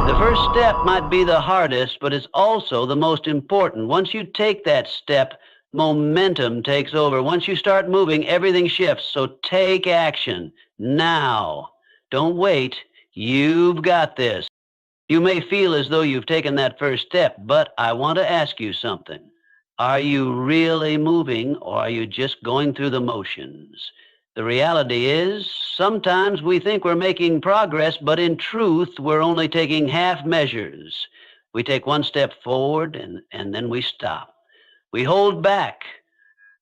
The first step might be the hardest, but it's also the most important. Once you take that step, momentum takes over. Once you start moving, everything shifts. So take action now. Don't wait. You've got this. You may feel as though you've taken that first step, but I want to ask you something. Are you really moving, or are you just going through the motions? The reality is, sometimes we think we're making progress, but in truth, we're only taking half measures. We take one step forward and then we stop. We hold back,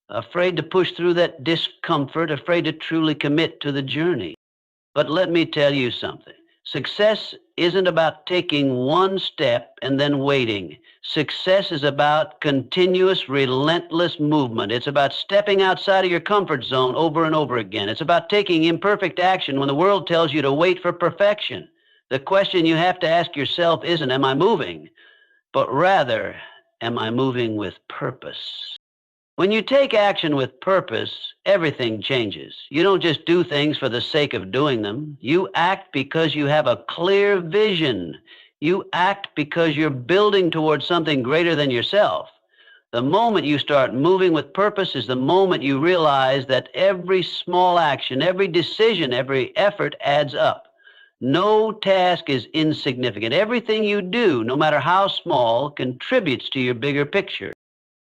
afraid to push through that discomfort, afraid to truly commit to the journey. But let me tell you something. Success isn't about taking one step and then waiting. Success is about continuous, relentless movement. It's about stepping outside of your comfort zone over and over again. It's about taking imperfect action when the world tells you to wait for perfection. The question you have to ask yourself isn't, am I moving? But rather, am I moving with purpose? When you take action with purpose, everything changes. You don't just do things for the sake of doing them. You act because you have a clear vision. You act because you're building towards something greater than yourself. The moment you start moving with purpose is the moment you realize that every small action, every decision, every effort adds up. No task is insignificant. Everything you do, no matter how small, contributes to your bigger picture.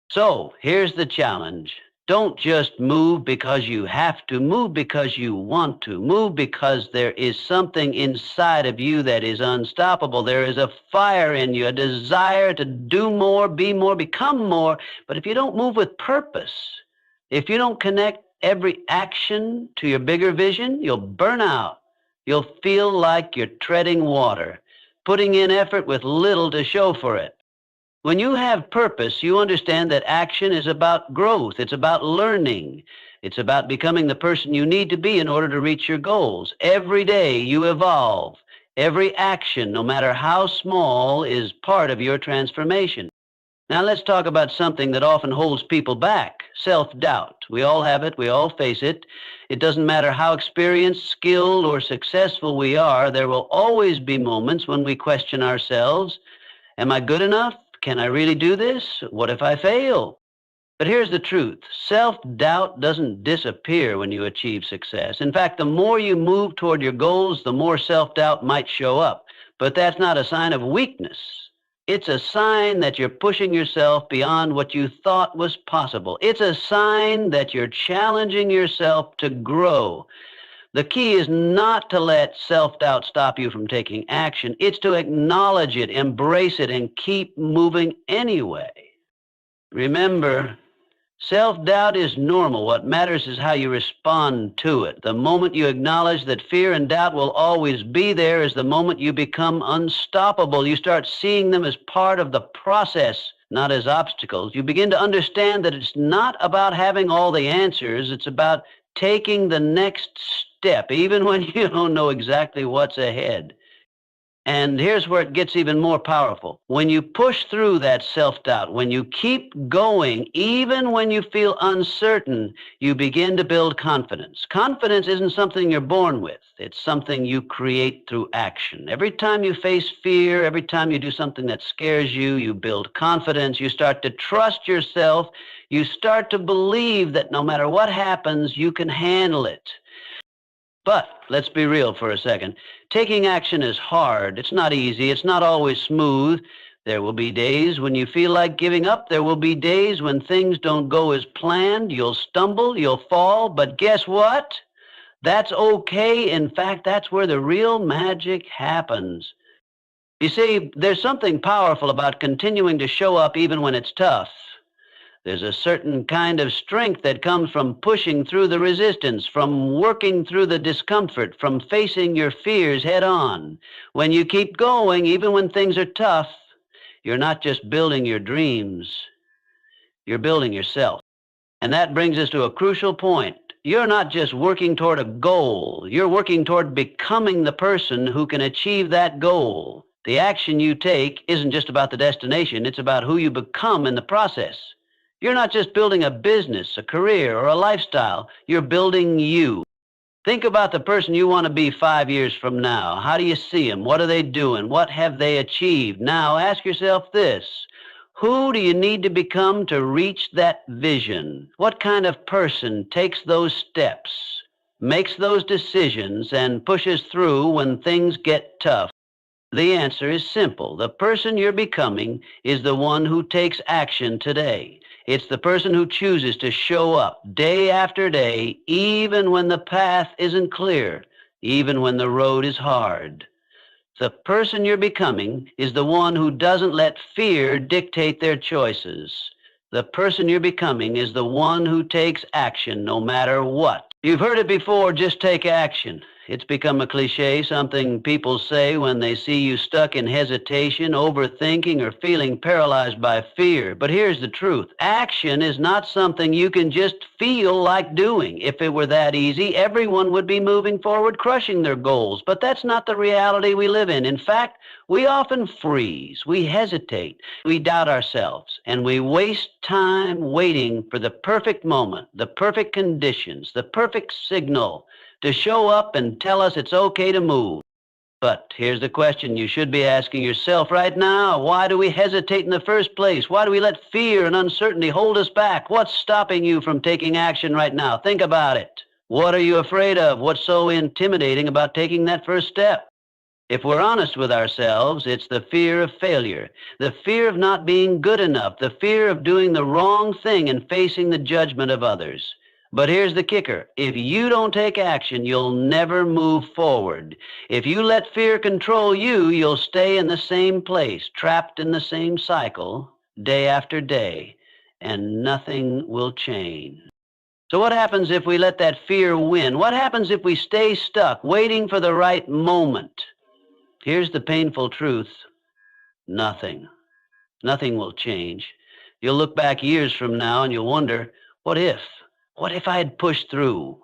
So here's the challenge. Don't just move because you have to. Move because you want to. Move because there is something inside of you that is unstoppable. There is a fire in you, a desire to do more, be more, become more. But if you don't move with purpose, if you don't connect every action to your bigger vision, you'll burn out. You'll feel like you're treading water, putting in effort with little to show for it. When you have purpose, you understand that action is about growth. It's about learning. It's about becoming the person you need to be in order to reach your goals. Every day you evolve. Every action, no matter how small, is part of your transformation. Now let's talk about something that often holds people back, self-doubt. We all have it. We all face it. It doesn't matter how experienced, skilled, or successful we are. There will always be moments when we question ourselves. Am I good enough? Can I really do this? What if I fail? But here's the truth. Self-doubt doesn't disappear when you achieve success. In fact, the more you move toward your goals, the more self-doubt might show up. But that's not a sign of weakness. It's a sign that you're pushing yourself beyond what you thought was possible. It's a sign that you're challenging yourself to grow. The key is not to let self-doubt stop you from taking action. It's to acknowledge it, embrace it, and keep moving anyway. Remember, self-doubt is normal. What matters is how you respond to it. The moment you acknowledge that fear and doubt will always be there is the moment you become unstoppable. You start seeing them as part of the process, not as obstacles. You begin to understand that it's not about having all the answers. It's about taking the next step, even when you don't know exactly what's ahead. And here's where it gets even more powerful. When you push through that self-doubt, when you keep going, even when you feel uncertain, you begin to build confidence. Confidence isn't something you're born with. It's something you create through action. Every time you face fear, every time you do something that scares you, you build confidence. You start to trust yourself. You start to believe that no matter what happens, you can handle it. But let's be real for a second. Taking action is hard. It's not easy. It's not always smooth. There will be days when you feel like giving up. There will be days when things don't go as planned. You'll stumble, you'll fall, but guess what? That's okay. In fact, that's where the real magic happens. You see, there's something powerful about continuing to show up even when it's tough. There's a certain kind of strength that comes from pushing through the resistance, from working through the discomfort, from facing your fears head on. When you keep going, even when things are tough, you're not just building your dreams, you're building yourself. And that brings us to a crucial point. You're not just working toward a goal, you're working toward becoming the person who can achieve that goal. The action you take isn't just about the destination, it's about who you become in the process. You're not just building a business, a career, or a lifestyle. You're building you. Think about the person you want to be 5 years from now. How do you see them? What are they doing? What have they achieved? Now ask yourself this. Who do you need to become to reach that vision? What kind of person takes those steps, makes those decisions, and pushes through when things get tough? The answer is simple. The person you're becoming is the one who takes action today. It's the person who chooses to show up day after day, even when the path isn't clear, even when the road is hard. The person you're becoming is the one who doesn't let fear dictate their choices. The person you're becoming is the one who takes action no matter what. You've heard it before, just take action. It's become a cliche, something people say when they see you stuck in hesitation, overthinking, or feeling paralyzed by fear. But here's the truth. Action is not something you can just feel like doing. If it were that easy, everyone would be moving forward, crushing their goals. But that's not the reality we live in. In fact, we often freeze, we hesitate, we doubt ourselves, and we waste time waiting for the perfect moment, the perfect conditions, the perfect signal to show up and tell us it's okay to move. But here's the question you should be asking yourself right now. Why do we hesitate in the first place? Why do we let fear and uncertainty hold us back? What's stopping you from taking action right now? Think about it. What are you afraid of? What's so intimidating about taking that first step? If we're honest with ourselves, it's the fear of failure, the fear of not being good enough, the fear of doing the wrong thing and facing the judgment of others. But here's the kicker. If you don't take action, you'll never move forward. If you let fear control you, you'll stay in the same place, trapped in the same cycle, day after day, and nothing will change. So what happens if we let that fear win? What happens if we stay stuck, waiting for the right moment? Here's the painful truth. Nothing. Nothing will change. You'll look back years from now and you'll wonder, what if? What if I had pushed through?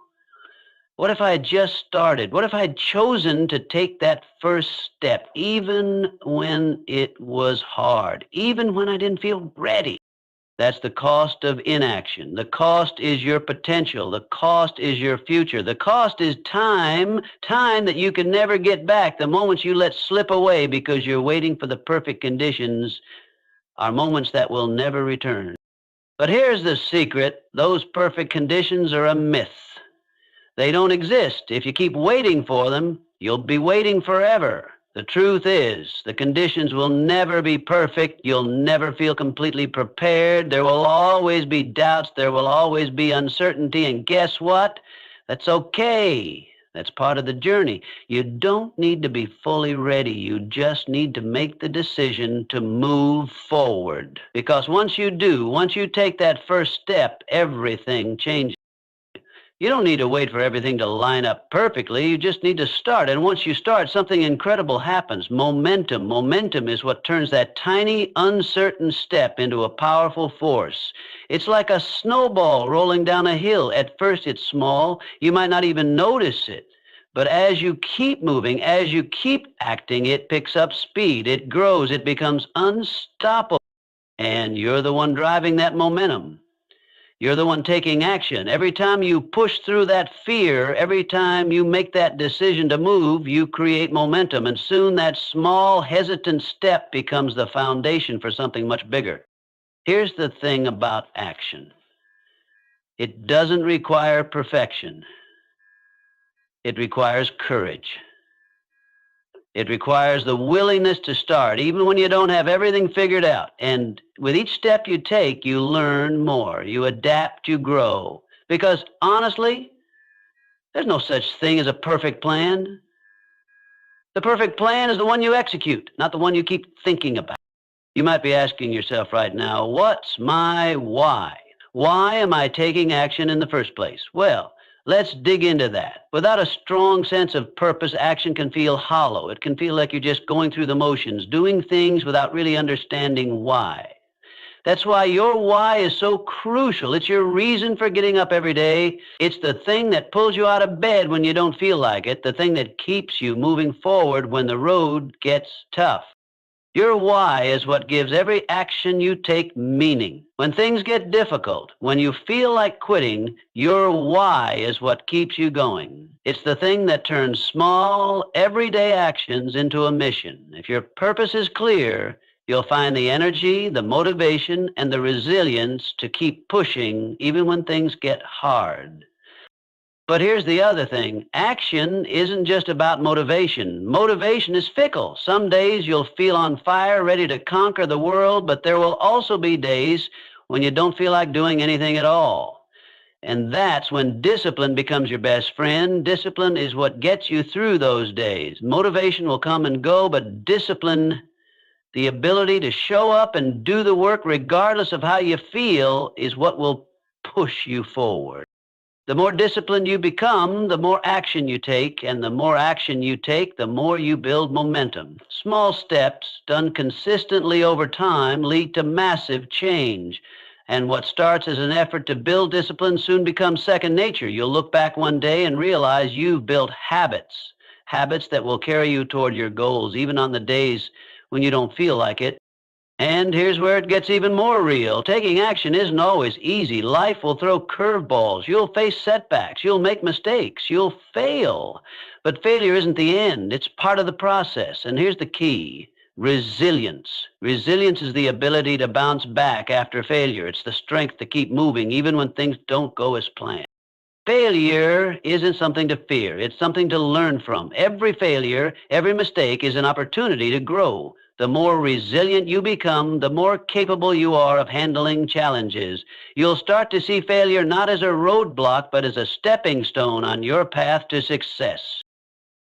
What if I had just started? What if I had chosen to take that first step, even when it was hard, even when I didn't feel ready? That's the cost of inaction. The cost is your potential. The cost is your future. The cost is time that you can never get back. The moments you let slip away because you're waiting for the perfect conditions are moments that will never return. But here's the secret. Those perfect conditions are a myth. They don't exist. If you keep waiting for them, you'll be waiting forever. The truth is, the conditions will never be perfect. You'll never feel completely prepared. There will always be doubts. There will always be uncertainty. And guess what? That's okay. That's part of the journey. You don't need to be fully ready. You just need to make the decision to move forward. Because once you do, once you take that first step, everything changes. You don't need to wait for everything to line up perfectly. You just need to start. And once you start, something incredible happens. Momentum. Momentum is what turns that tiny, uncertain step into a powerful force. It's like a snowball rolling down a hill. At first, it's small. You might not even notice it. But as you keep moving, as you keep acting, it picks up speed. It grows. It becomes unstoppable. And you're the one driving that momentum. You're the one taking action. Every time you push through that fear, every time you make that decision to move, you create momentum. And soon that small, hesitant step becomes the foundation for something much bigger. Here's the thing about action. It doesn't require perfection. It requires courage. It requires the willingness to start, even when you don't have everything figured out. And with each step you take, you learn more. You adapt, you grow. Because honestly, there's no such thing as a perfect plan. The perfect plan is the one you execute, not the one you keep thinking about. You might be asking yourself right now, what's my why? Why am I taking action in the first place? Well, let's dig into that. Without a strong sense of purpose, action can feel hollow. It can feel like you're just going through the motions, doing things without really understanding why. That's why your why is so crucial. It's your reason for getting up every day. It's the thing that pulls you out of bed when you don't feel like it, the thing that keeps you moving forward when the road gets tough. Your why is what gives every action you take meaning. When things get difficult, when you feel like quitting, your why is what keeps you going. It's the thing that turns small, everyday actions into a mission. If your purpose is clear, you'll find the energy, the motivation, and the resilience to keep pushing even when things get hard. But here's the other thing. Action isn't just about motivation. Motivation is fickle. Some days you'll feel on fire, ready to conquer the world, but there will also be days when you don't feel like doing anything at all. And that's when discipline becomes your best friend. Discipline is what gets you through those days. Motivation will come and go, but discipline, the ability to show up and do the work regardless of how you feel, is what will push you forward. The more disciplined you become, the more action you take, and the more action you take, the more you build momentum. Small steps done consistently over time lead to massive change. And what starts as an effort to build discipline soon becomes second nature. You'll look back one day and realize you've built habits, habits that will carry you toward your goals, even on the days when you don't feel like it. And here's where it gets even more real. Taking action isn't always easy. Life will throw curveballs. You'll face setbacks. You'll make mistakes. You'll fail. But failure isn't the end. It's part of the process. And here's the key: resilience. Resilience is the ability to bounce back after failure. It's the strength to keep moving even when things don't go as planned. Failure isn't something to fear. It's something to learn from. Every failure, every mistake is an opportunity to grow. The more resilient you become, the more capable you are of handling challenges. You'll start to see failure not as a roadblock, but as a stepping stone on your path to success.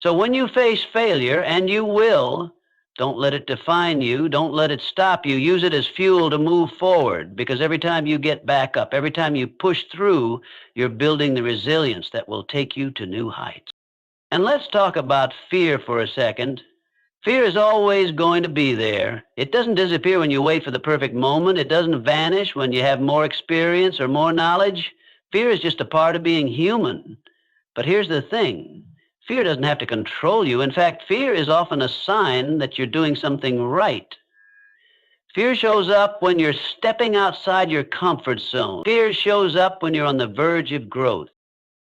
So when you face failure, and you will, don't let it define you. Don't let it stop you. Use it as fuel to move forward, because every time you get back up, every time you push through, you're building the resilience that will take you to new heights. And let's talk about fear for a second. Fear is always going to be there. It doesn't disappear when you wait for the perfect moment. It doesn't vanish when you have more experience or more knowledge. Fear is just a part of being human. But here's the thing. Fear doesn't have to control you. In fact, fear is often a sign that you're doing something right. Fear shows up when you're stepping outside your comfort zone. Fear shows up when you're on the verge of growth.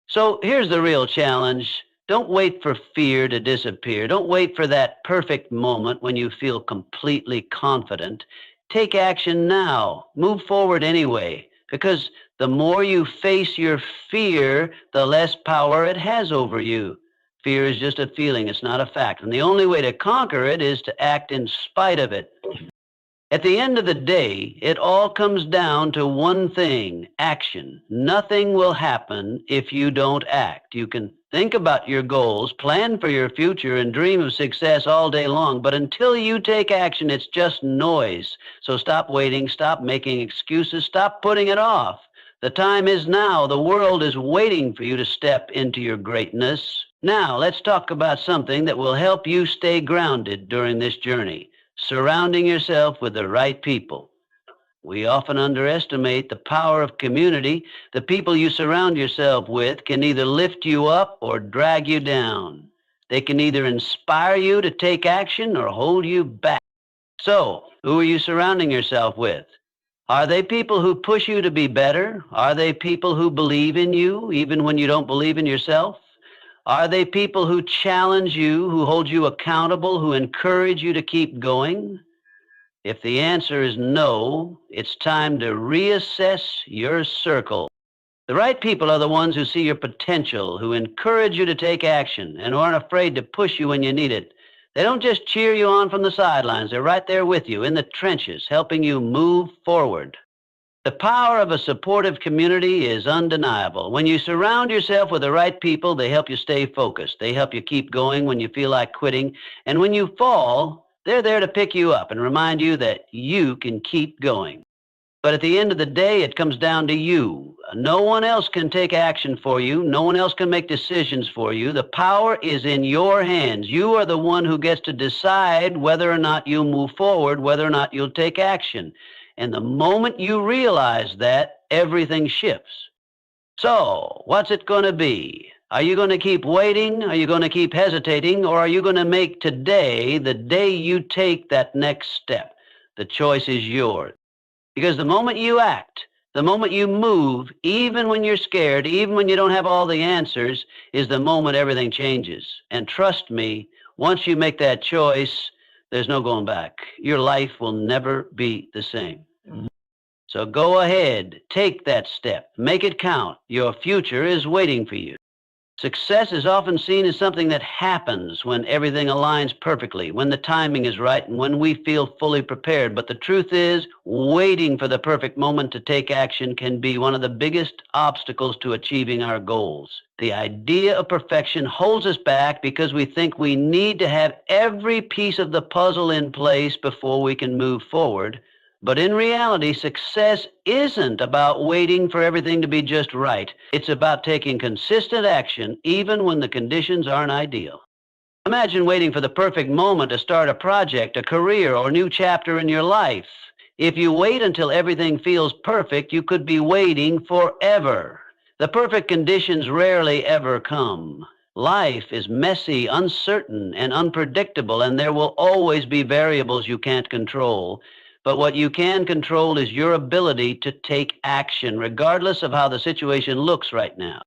So here's the real challenge. Don't wait for fear to disappear. Don't wait for that perfect moment when you feel completely confident. Take action now. Move forward anyway, because the more you face your fear, the less power it has over you. Fear is just a feeling. It's not a fact. And the only way to conquer it is to act in spite of it. At the end of the day, it all comes down to one thing: action. Nothing will happen if you don't act. You can think about your goals, plan for your future, and dream of success all day long, but until you take action, it's just noise. So stop waiting, stop making excuses, stop putting it off. The time is now. The world is waiting for you to step into your greatness. Now, let's talk about something that will help you stay grounded during this journey: surrounding yourself with the right people. We often underestimate the power of community. The people you surround yourself with can either lift you up or drag you down. They can either inspire you to take action or hold you back. So, who are you surrounding yourself with? Are they people who push you to be better? Are they people who believe in you even when you don't believe in yourself? Are they people who challenge you, who hold you accountable, who encourage you to keep going? If the answer is no, it's time to reassess your circle. The right people are the ones who see your potential, who encourage you to take action, and who aren't afraid to push you when you need it. They don't just cheer you on from the sidelines. They're right there with you in the trenches, helping you move forward. The power of a supportive community is undeniable. When you surround yourself with the right people, they help you stay focused. They help you keep going when you feel like quitting. And when you fall, they're there to pick you up and remind you that you can keep going. But at the end of the day, it comes down to you. No one else can take action for you. No one else can make decisions for you. The power is in your hands. You are the one who gets to decide whether or not you'll move forward, whether or not you'll take action. And the moment you realize that, everything shifts. So, what's it going to be? Are you going to keep waiting? Are you going to keep hesitating? Or are you going to make today the day you take that next step? The choice is yours. Because the moment you act, the moment you move, even when you're scared, even when you don't have all the answers, is the moment everything changes. And trust me, once you make that choice, there's no going back. Your life will never be the same. So go ahead, take that step, make it count. Your future is waiting for you. Success is often seen as something that happens when everything aligns perfectly, when the timing is right, and when we feel fully prepared. But the truth is, waiting for the perfect moment to take action can be one of the biggest obstacles to achieving our goals. The idea of perfection holds us back because we think we need to have every piece of the puzzle in place before we can move forward. But in reality, success isn't about waiting for everything to be just right. It's about taking consistent action even when the conditions aren't ideal. Imagine waiting for the perfect moment to start a project, a career, or a new chapter in your life. If you wait until everything feels perfect, you could be waiting forever. The perfect conditions rarely ever come. Life is messy, uncertain, and unpredictable, and there will always be variables you can't control. But what you can control is your ability to take action, regardless of how the situation looks right now.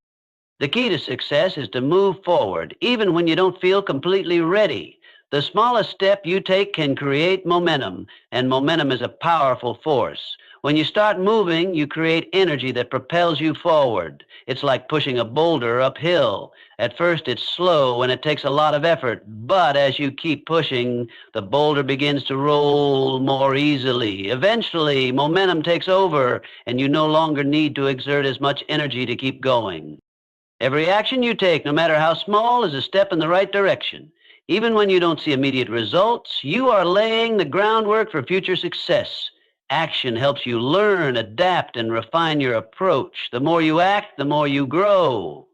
The key to success is to move forward, even when you don't feel completely ready. The smallest step you take can create momentum, and momentum is a powerful force. When you start moving, you create energy that propels you forward. It's like pushing a boulder uphill. At first, it's slow and it takes a lot of effort, but as you keep pushing, the boulder begins to roll more easily. Eventually, momentum takes over, and you no longer need to exert as much energy to keep going. Every action you take, no matter how small, is a step in the right direction. Even when you don't see immediate results, you are laying the groundwork for future success. Action helps you learn, adapt, and refine your approach. The more you act, the more you grow.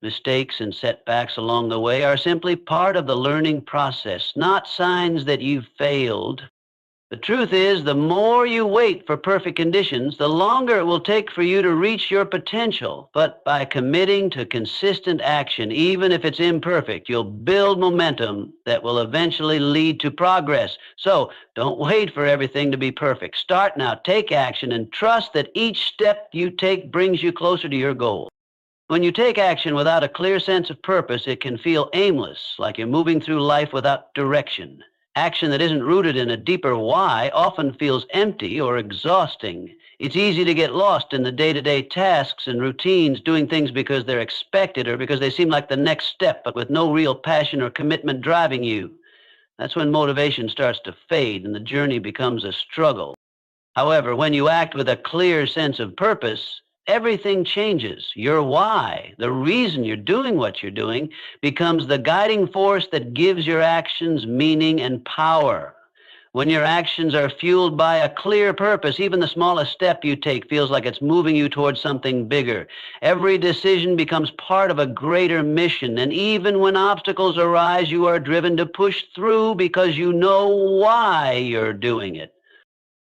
Mistakes and setbacks along the way are simply part of the learning process, not signs that you've failed. The truth is, the more you wait for perfect conditions, the longer it will take for you to reach your potential. But by committing to consistent action, even if it's imperfect, you'll build momentum that will eventually lead to progress. So don't wait for everything to be perfect. Start now, take action, and trust that each step you take brings you closer to your goal. When you take action without a clear sense of purpose, it can feel aimless, like you're moving through life without direction. Action that isn't rooted in a deeper why often feels empty or exhausting. It's easy to get lost in the day-to-day tasks and routines, doing things because they're expected or because they seem like the next step, but with no real passion or commitment driving you. That's when motivation starts to fade and the journey becomes a struggle. However, when you act with a clear sense of purpose, everything changes. Your why, the reason you're doing what you're doing, becomes the guiding force that gives your actions meaning and power. When your actions are fueled by a clear purpose, even the smallest step you take feels like it's moving you towards something bigger. Every decision becomes part of a greater mission, and even when obstacles arise, you are driven to push through because you know why you're doing it.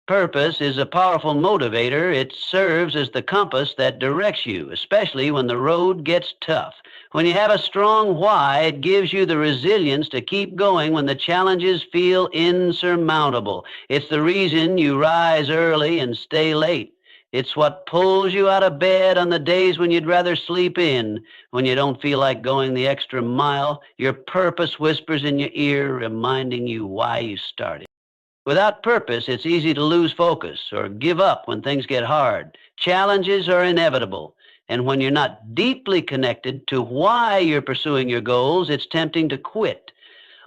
Purpose is a powerful motivator. It serves as the compass that directs you, especially when the road gets tough. When you have a strong why, it gives you the resilience to keep going when the challenges feel insurmountable. It's the reason you rise early and stay late. It's what pulls you out of bed on the days when you'd rather sleep in. When you don't feel like going the extra mile, your purpose whispers in your ear, reminding you why you started. Without purpose, it's easy to lose focus or give up when things get hard. Challenges are inevitable, and when you're not deeply connected to why you're pursuing your goals, it's tempting to quit.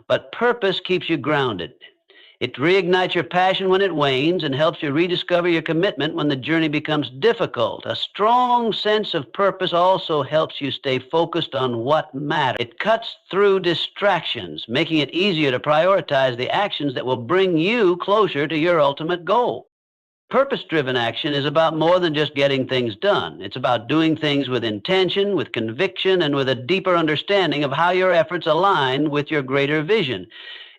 But purpose keeps you grounded. It reignites your passion when it wanes and helps you rediscover your commitment when the journey becomes difficult. A strong sense of purpose also helps you stay focused on what matters. It cuts through distractions, making it easier to prioritize the actions that will bring you closer to your ultimate goal. Purpose-driven action is about more than just getting things done. It's about doing things with intention, with conviction, and with a deeper understanding of how your efforts align with your greater vision.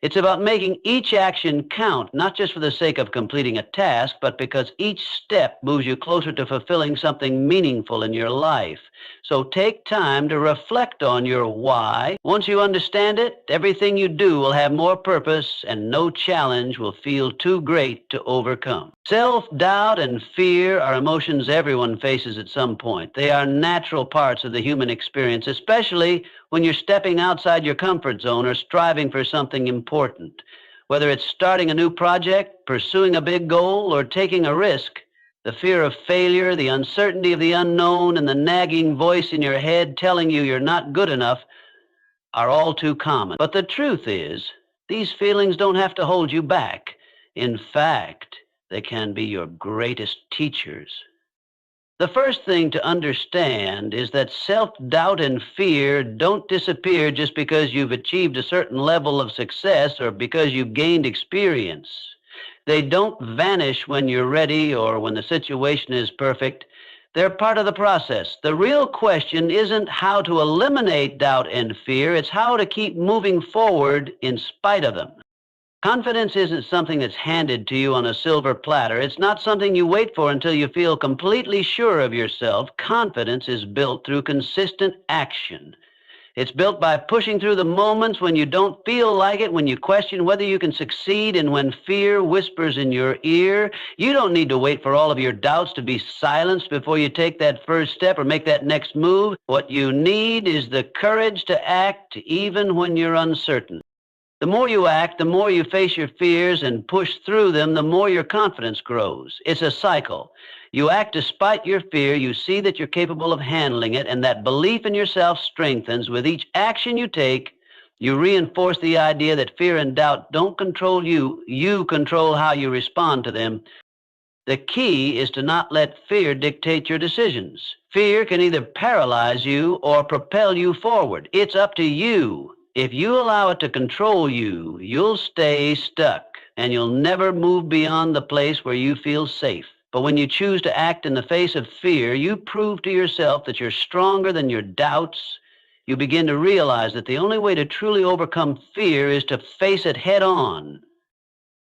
It's about making each action count, not just for the sake of completing a task, but because each step moves you closer to fulfilling something meaningful in your life. So take time to reflect on your why. Once you understand it, everything you do will have more purpose and no challenge will feel too great to overcome. Self-doubt and fear are emotions everyone faces at some point. They are natural parts of the human experience, especially when you're stepping outside your comfort zone or striving for something important. Whether it's starting a new project, pursuing a big goal, or taking a risk, the fear of failure, the uncertainty of the unknown, and the nagging voice in your head telling you you're not good enough are all too common. But the truth is, these feelings don't have to hold you back. In fact, they can be your greatest teachers. The first thing to understand is that self-doubt and fear don't disappear just because you've achieved a certain level of success or because you've gained experience. They don't vanish when you're ready or when the situation is perfect. They're part of the process. The real question isn't how to eliminate doubt and fear, it's how to keep moving forward in spite of them. Confidence isn't something that's handed to you on a silver platter. It's not something you wait for until you feel completely sure of yourself. Confidence is built through consistent action. It's built by pushing through the moments when you don't feel like it, when you question whether you can succeed, and when fear whispers in your ear. You don't need to wait for all of your doubts to be silenced before you take that first step or make that next move. What you need is the courage to act even when you're uncertain. The more you act, the more you face your fears and push through them, the more your confidence grows. It's a cycle. You act despite your fear, you see that you're capable of handling it, and that belief in yourself strengthens. With each action you take, you reinforce the idea that fear and doubt don't control you. You control how you respond to them. The key is to not let fear dictate your decisions. Fear can either paralyze you or propel you forward. It's up to you. If you allow it to control you, you'll stay stuck, and you'll never move beyond the place where you feel safe. But when you choose to act in the face of fear, you prove to yourself that you're stronger than your doubts. You begin to realize that the only way to truly overcome fear is to face it head on.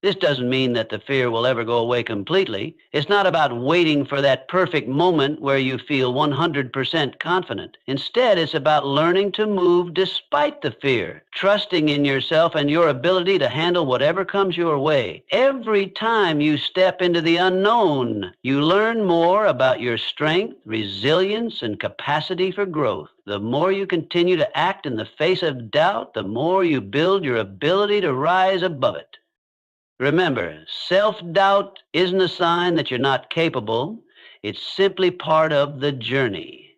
This doesn't mean that the fear will ever go away completely. It's not about waiting for that perfect moment where you feel 100% confident. Instead, it's about learning to move despite the fear, trusting in yourself and your ability to handle whatever comes your way. Every time you step into the unknown, you learn more about your strength, resilience, and capacity for growth. The more you continue to act in the face of doubt, the more you build your ability to rise above it. Remember, self-doubt isn't a sign that you're not capable. It's simply part of the journey.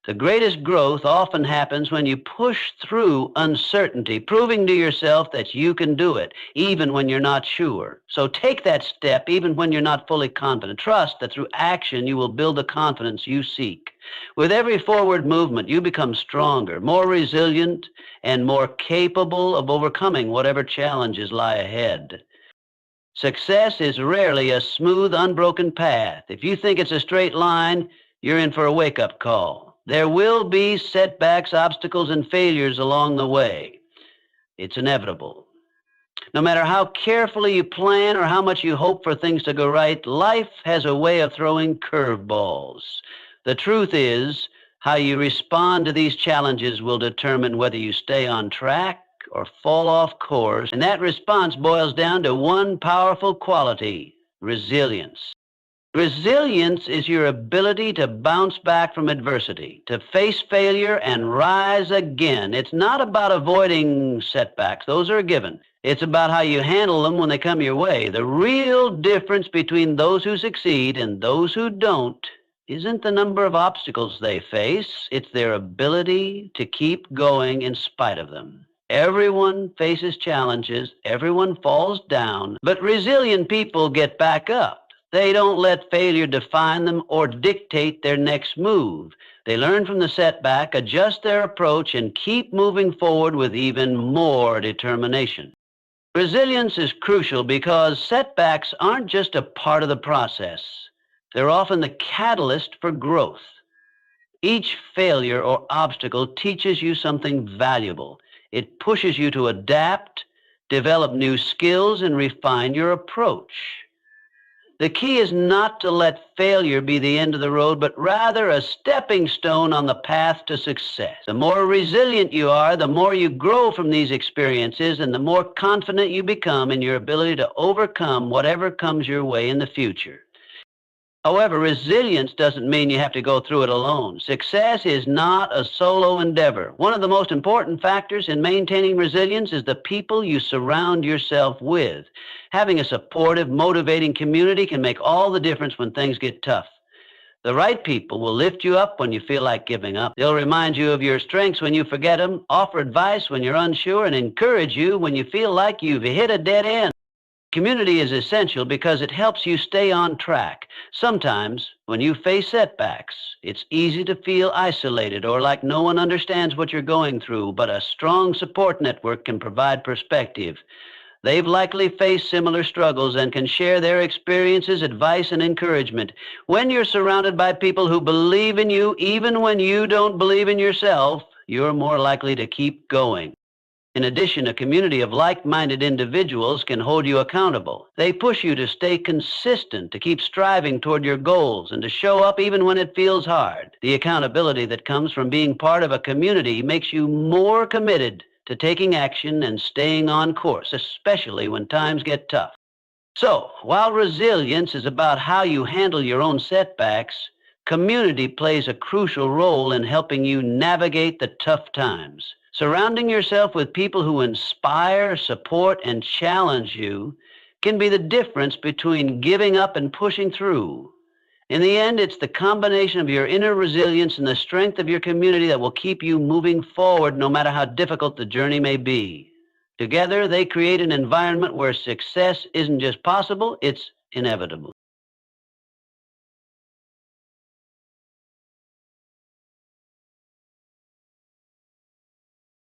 The greatest growth often happens when you push through uncertainty, proving to yourself that you can do it, even when you're not sure. So take that step, even when you're not fully confident. Trust that through action, you will build the confidence you seek. With every forward movement, you become stronger, more resilient, and more capable of overcoming whatever challenges lie ahead. Success is rarely a smooth, unbroken path. If you think it's a straight line, you're in for a wake-up call. There will be setbacks, obstacles, and failures along the way. It's inevitable. No matter how carefully you plan or how much you hope for things to go right, life has a way of throwing curveballs. The truth is, how you respond to these challenges will determine whether you stay on track or fall off course, and that response boils down to one powerful quality: resilience. Resilience is your ability to bounce back from adversity, to face failure and rise again. It's not about avoiding setbacks. Those are a given. It's about how you handle them when they come your way. The real difference between those who succeed and those who don't isn't the number of obstacles they face. It's their ability to keep going in spite of them. Everyone faces challenges, everyone falls down, but resilient people get back up. They don't let failure define them or dictate their next move. They learn from the setback, adjust their approach, and keep moving forward with even more determination. Resilience is crucial because setbacks aren't just a part of the process. They're often the catalyst for growth. Each failure or obstacle teaches you something valuable. It pushes you to adapt, develop new skills, and refine your approach. The key is not to let failure be the end of the road, but rather a stepping stone on the path to success. The more resilient you are, the more you grow from these experiences, and the more confident you become in your ability to overcome whatever comes your way in the future. However, resilience doesn't mean you have to go through it alone. Success is not a solo endeavor. One of the most important factors in maintaining resilience is the people you surround yourself with. Having a supportive, motivating community can make all the difference when things get tough. The right people will lift you up when you feel like giving up. They'll remind you of your strengths when you forget them, offer advice when you're unsure, and encourage you when you feel like you've hit a dead end. Community is essential because it helps you stay on track. Sometimes, when you face setbacks, it's easy to feel isolated or like no one understands what you're going through, but a strong support network can provide perspective. They've likely faced similar struggles and can share their experiences, advice, and encouragement. When you're surrounded by people who believe in you, even when you don't believe in yourself, you're more likely to keep going. In addition, a community of like-minded individuals can hold you accountable. They push you to stay consistent, to keep striving toward your goals, and to show up even when it feels hard. The accountability that comes from being part of a community makes you more committed to taking action and staying on course, especially when times get tough. So, while resilience is about how you handle your own setbacks, community plays a crucial role in helping you navigate the tough times. Surrounding yourself with people who inspire, support, and challenge you can be the difference between giving up and pushing through. In the end, it's the combination of your inner resilience and the strength of your community that will keep you moving forward no matter how difficult the journey may be. Together, they create an environment where success isn't just possible, it's inevitable.